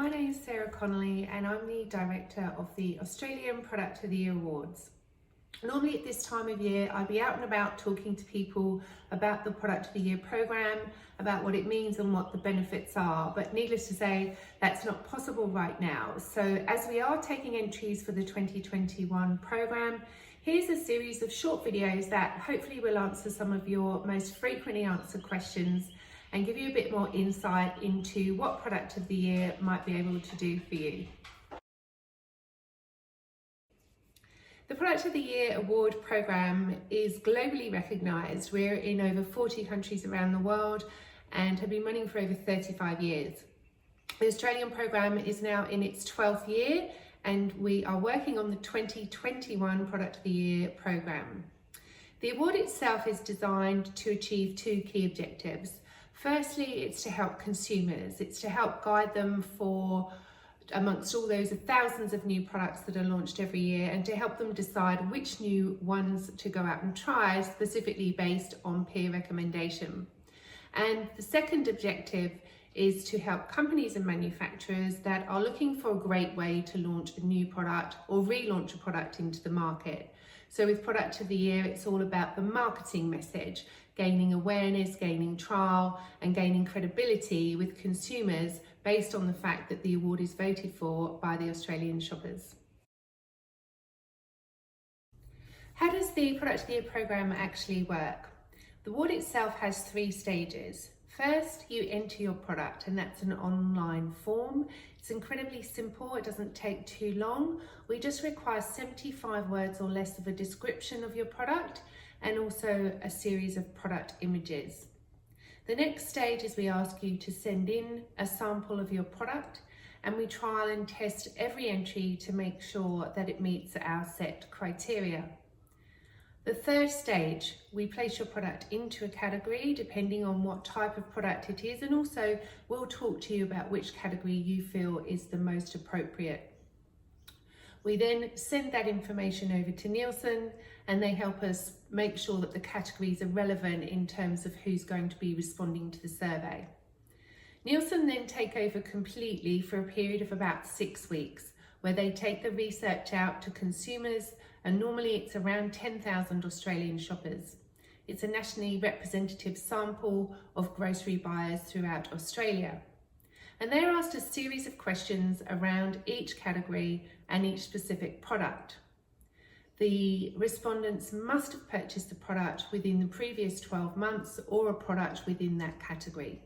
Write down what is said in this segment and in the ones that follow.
my name is Sarah Connolly and I'm the Director of the Australian Product of the Year Awards. Normally at this time of year, I'd be out and about talking to people about the Product of the Year programme, about what it means and what the benefits are, but needless to say, that's not possible right now. So as we are taking entries for the 2021 programme, here's a series of short videos that hopefully will answer some of your most frequently answered questions and give you a bit more insight into what Product of the Year might be able to do for you. The Product of the Year award programme is globally recognised. We're in over 40 countries around the world and have been running for over 35 years. The Australian programme is now in its 12th year and we are working on the 2021 Product of the Year programme. The award itself is designed to achieve two key objectives. Firstly, it's to help consumers. It's to help guide them amongst all those thousands of new products that are launched every year and to help them decide which new ones to go out and try, specifically based on peer recommendation. And the second objective is to help companies and manufacturers that are looking for a great way to launch a new product or relaunch a product into the market. So with Product of the Year, it's all about the marketing message, gaining awareness, gaining trial, and gaining credibility with consumers based on the fact that the award is voted for by the Australian shoppers. How does the Product of the Year programme actually work? The award itself has 3 stages. First, you enter your product, and that's an online form. It's incredibly simple, it doesn't take too long. We just require 75 words or less of a description of your product and also a series of product images. The next stage is we ask you to send in a sample of your product and we trial and test every entry to make sure that it meets our set criteria. The third stage, we place your product into a category depending on what type of product it is, and also we'll talk to you about which category you feel is the most appropriate. We then send that information over to Nielsen and they help us make sure that the categories are relevant in terms of who's going to be responding to the survey. Nielsen then take over completely for a period of about 6 weeks, where they take the research out to consumers, and normally it's around 10,000 Australian shoppers. It's a nationally representative sample of grocery buyers throughout Australia. And they're asked a series of questions around each category and each specific product. The respondents must have purchased a product within the previous 12 months or a product within that category.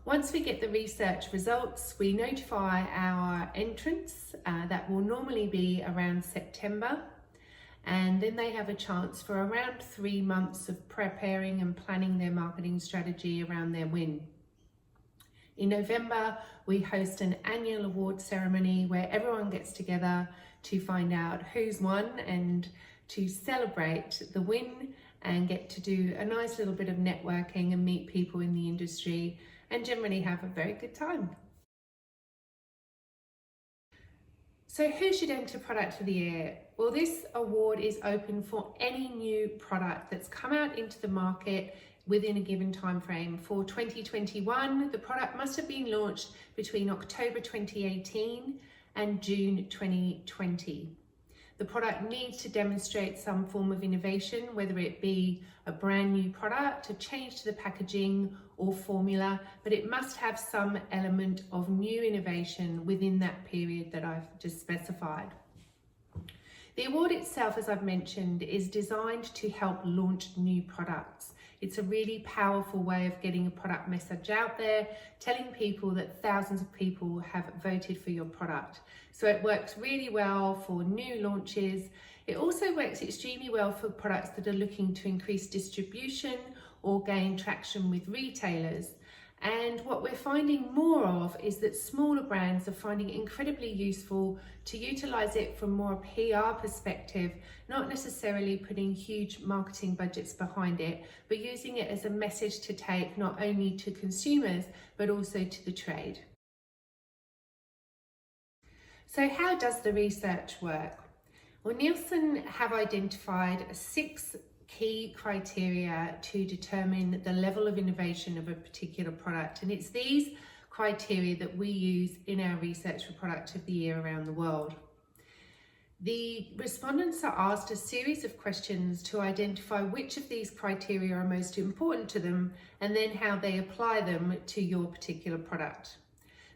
Once we get the research results, we notify our entrants, that will normally be around September, and then they have a chance for around 3 months of preparing and planning their marketing strategy around their win. In November, we host an annual award ceremony where everyone gets together to find out who's won and to celebrate the win and get to do a nice little bit of networking and meet people in the industry and generally have a very good time. So who should enter Product of the Year? Well, this award is open for any new product that's come out into the market within a given time frame. For 2021, the product must have been launched between October 2018 and June 2020. The product needs to demonstrate some form of innovation, whether it be a brand new product, a change to the packaging or formula, but it must have some element of new innovation within that period that I've just specified. The award itself, as I've mentioned, is designed to help launch new products. It's a really powerful way of getting a product message out there, telling people that thousands of people have voted for your product. So it works really well for new launches. It also works extremely well for products that are looking to increase distribution or gain traction with retailers. And what we're finding more of is that smaller brands are finding it incredibly useful to utilize it from more a PR perspective, not necessarily putting huge marketing budgets behind it, but using it as a message to take not only to consumers, but also to the trade. So how does the research work? Well, Nielsen have identified 6 key criteria to determine the level of innovation of a particular product, and it's these criteria that we use in our research for Product of the Year around the world. The respondents are asked a series of questions to identify which of these criteria are most important to them and then how they apply them to your particular product.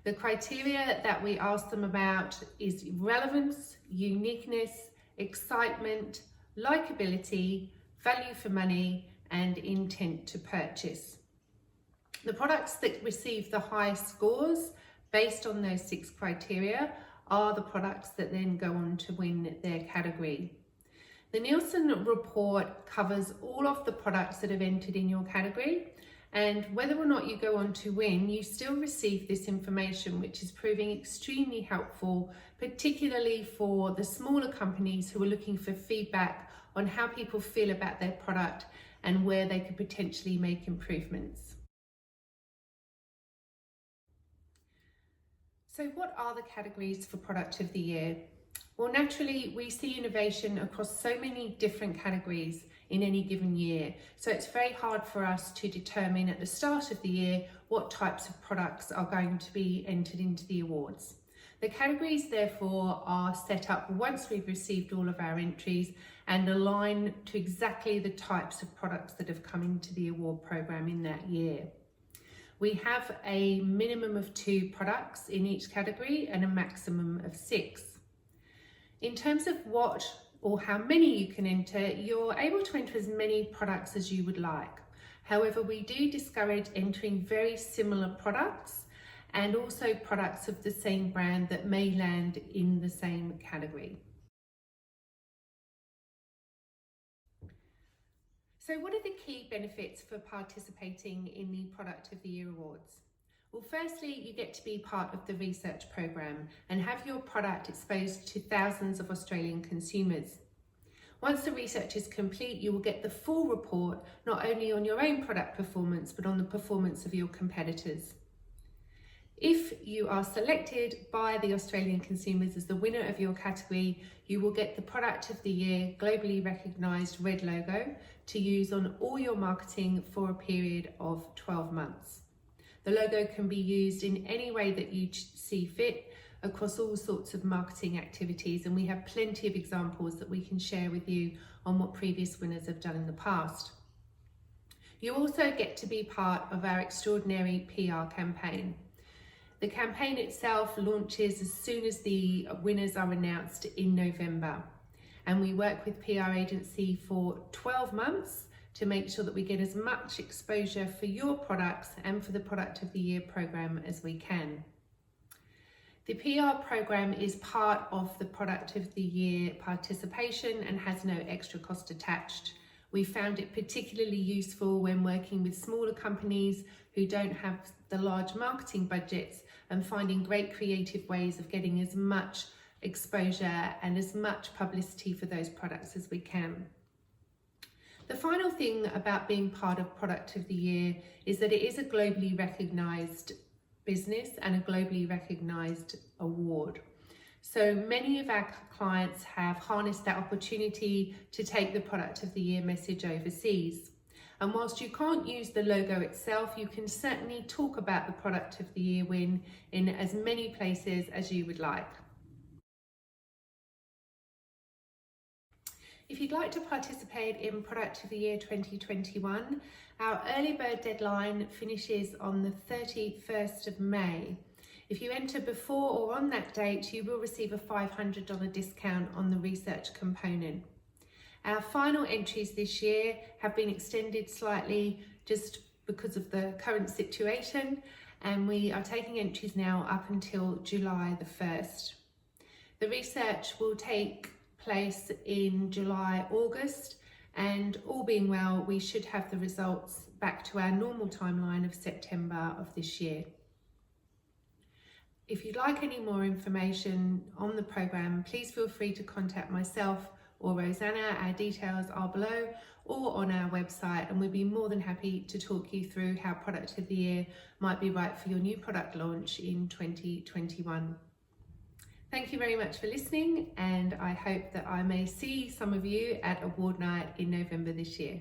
The criteria that we ask them about is relevance, uniqueness, excitement, likability, value for money, and intent to purchase. The products that receive the highest scores based on those 6 criteria are the products that then go on to win their category. The Nielsen report covers all of the products that have entered in your category, and whether or not you go on to win, you still receive this information, which is proving extremely helpful, particularly for the smaller companies who are looking for feedback on how people feel about their product and where they could potentially make improvements. So what are the categories for Product of the Year? Well, naturally, we see innovation across so many different categories in any given year. So it's very hard for us to determine at the start of the year what types of products are going to be entered into the awards. The categories, therefore, are set up once we've received all of our entries and align to exactly the types of products that have come into the award programme in that year. We have a minimum of 2 products in each category and a maximum of 6. In terms of what or how many you can enter, you're able to enter as many products as you would like. However, we do discourage entering very similar products and also products of the same brand that may land in the same category. So what are the key benefits for participating in the Product of the Year Awards? Well, firstly, you get to be part of the research programme and have your product exposed to thousands of Australian consumers. Once the research is complete, you will get the full report, not only on your own product performance, but on the performance of your competitors. If you are selected by the Australian consumers as the winner of your category, you will get the Product of the Year globally recognised red logo to use on all your marketing for a period of 12 months. The logo can be used in any way that you see fit across all sorts of marketing activities, and we have plenty of examples that we can share with you on what previous winners have done in the past. You also get to be part of our extraordinary PR campaign. The campaign itself launches as soon as the winners are announced in November, and we work with PR agency for 12 months to make sure that we get as much exposure for your products and for the Product of the Year programme as we can. The PR programme is part of the Product of the Year participation and has no extra cost attached. We found it particularly useful when working with smaller companies who don't have the large marketing budgets and finding great creative ways of getting as much exposure and as much publicity for those products as we can. The final thing about being part of Product of the Year is that it is a globally recognised business and a globally recognised award. So many of our clients have harnessed that opportunity to take the Product of the Year message overseas. And whilst you can't use the logo itself, you can certainly talk about the Product of the Year win in as many places as you would like. If you'd like to participate in Product of the Year 2021, our early bird deadline finishes on the 31st of May. If you enter before or on that date, you will receive a $500 discount on the research component. Our final entries this year have been extended slightly just because of the current situation, and we are taking entries now up until July the 1st. The research will take place in July, August, and all being well, we should have the results back to our normal timeline of September of this year. If you'd like any more information on the programme, please feel free to contact myself or Rosanna. Our details are below or on our website, and we'd be more than happy to talk you through how Product of the Year might be right for your new product launch in 2021. Thank you very much for listening, and I hope that I may see some of you at Award Night in November this year.